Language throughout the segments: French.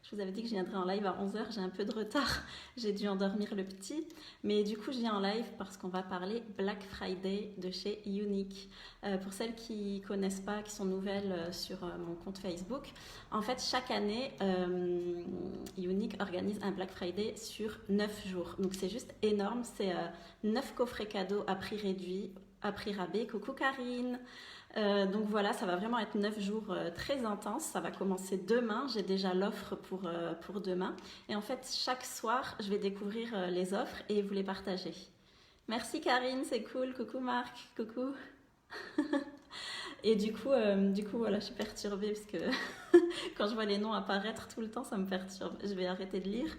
Je vous avais dit que je viendrais en live à 11h, j'ai un peu de retard, j'ai dû endormir le petit. Mais du coup, je viens en live parce qu'on va parler Black Friday de chez Younique. Pour celles qui ne connaissent pas, qui sont nouvelles sur mon compte Facebook, en fait, chaque année, Younique organise un Black Friday sur 9 jours. Donc c'est juste énorme, c'est 9 coffrets cadeaux à prix réduit, à prix rabais. Coucou Karine. Donc voilà, ça va vraiment être 9 jours très intenses. Ça va commencer demain. J'ai déjà l'offre pour demain. Et en fait, chaque soir, je vais découvrir les offres et vous les partager. Merci Karine, c'est cool. Coucou Marc, coucou. Et du coup, voilà, je suis perturbée parce que quand je vois les noms apparaître tout le temps, ça me perturbe. Je vais arrêter de lire.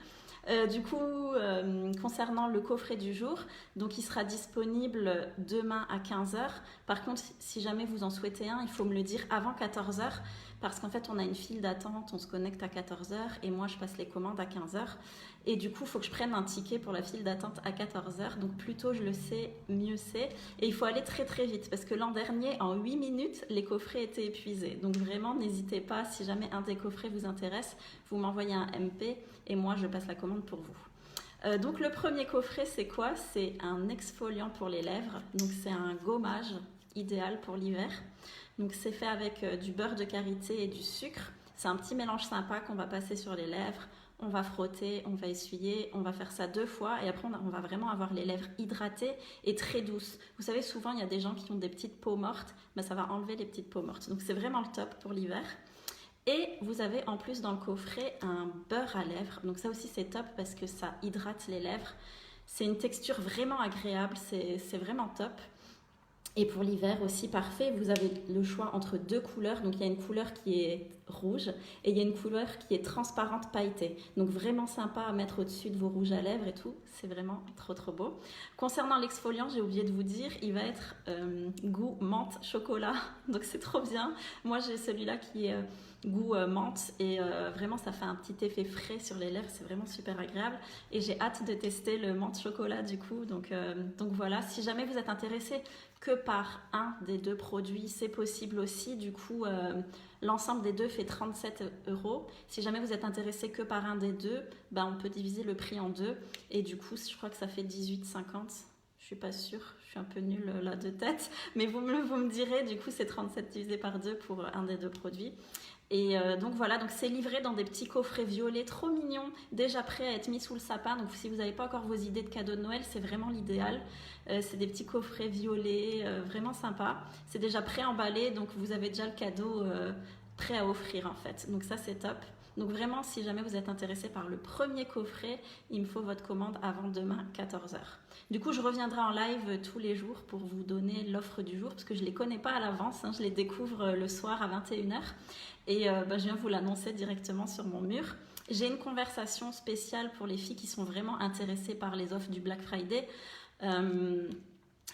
Concernant le coffret du jour, donc il sera disponible demain à 15h. Par contre, si jamais vous en souhaitez un, il faut me le dire avant 14h parce qu'en fait, on a une file d'attente, on se connecte à 14h et moi, je passe les commandes à 15h. Et du coup, il faut que je prenne un ticket pour la file d'attente à 14h. Donc plus tôt je le sais, mieux c'est. Et il faut aller très très vite parce que l'an dernier, en 8 minutes, les coffrets étaient épuisés. Donc vraiment, n'hésitez pas, si jamais un des coffrets vous intéresse, vous m'envoyez un MP et moi, je passe la commande pour vous. Donc le premier coffret, c'est quoi? C'est un exfoliant pour les lèvres. Donc c'est un gommage idéal pour l'hiver. Donc c'est fait avec du beurre de karité et du sucre. C'est un petit mélange sympa qu'on va passer sur les lèvres. On va frotter, on va essuyer, on va faire ça 2 fois et après on va vraiment avoir les lèvres hydratées et très douces. Vous savez, souvent il y a des gens qui ont des petites peaux mortes, mais ça va enlever les petites peaux mortes. Donc c'est vraiment le top pour l'hiver. Et vous avez en plus dans le coffret un beurre à lèvres. Donc ça aussi c'est top parce que ça hydrate les lèvres. C'est une texture vraiment agréable, c'est vraiment top. Et pour l'hiver aussi, parfait, vous avez le choix entre 2 couleurs. Donc il y a une couleur qui est rouge et il y a une couleur qui est transparente pailletée. Donc vraiment sympa à mettre au-dessus de vos rouges à lèvres et tout. C'est vraiment trop trop beau. Concernant l'exfoliant, j'ai oublié de vous dire, il va être goût menthe chocolat. Donc c'est trop bien. Moi j'ai celui-là qui est goût menthe et vraiment ça fait un petit effet frais sur les lèvres. C'est vraiment super agréable. Et j'ai hâte de tester le menthe chocolat du coup. Donc voilà, si jamais vous êtes intéressé que par un des 2 produits, c'est possible aussi. Du coup, l'ensemble des 2 fait 37 €. Si jamais vous êtes intéressé que par un des 2, on peut diviser le prix en 2. Et du coup, je crois que ça fait 18,50. Je suis pas sûre, je suis un peu nulle là de tête. Mais vous me direz, du coup, c'est 37 divisé par 2 pour un des 2 produits. Et donc voilà, donc c'est livré dans des petits coffrets violets trop mignons, déjà prêts à être mis sous le sapin. Donc si vous n'avez pas encore vos idées de cadeaux de Noël, c'est vraiment l'idéal. C'est des petits coffrets violets, vraiment sympa. C'est déjà pré-emballé, donc vous avez déjà le cadeau prêt à offrir en fait. Donc ça c'est top. Donc vraiment, si jamais vous êtes intéressé par le premier coffret, il me faut votre commande avant demain 14h. Du coup, je reviendrai en live tous les jours pour vous donner l'offre du jour parce que je ne les connais pas à l'avance, je les découvre le soir à 21h et je viens vous l'annoncer directement sur mon mur. J'ai une conversation spéciale pour les filles qui sont vraiment intéressées par les offres du Black Friday.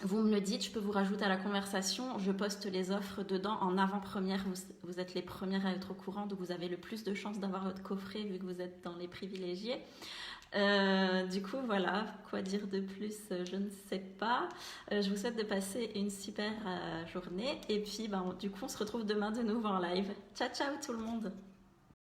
Vous me le dites, je peux vous rajouter à la conversation. Je poste les offres dedans en avant-première. Vous êtes les premières à être au courant, donc vous avez le plus de chances d'avoir votre coffret vu que vous êtes dans les privilégiés. Du coup, voilà, quoi dire de plus, je ne sais pas. Je vous souhaite de passer une super journée. Et puis, du coup, on se retrouve demain de nouveau en live. Ciao, ciao tout le monde!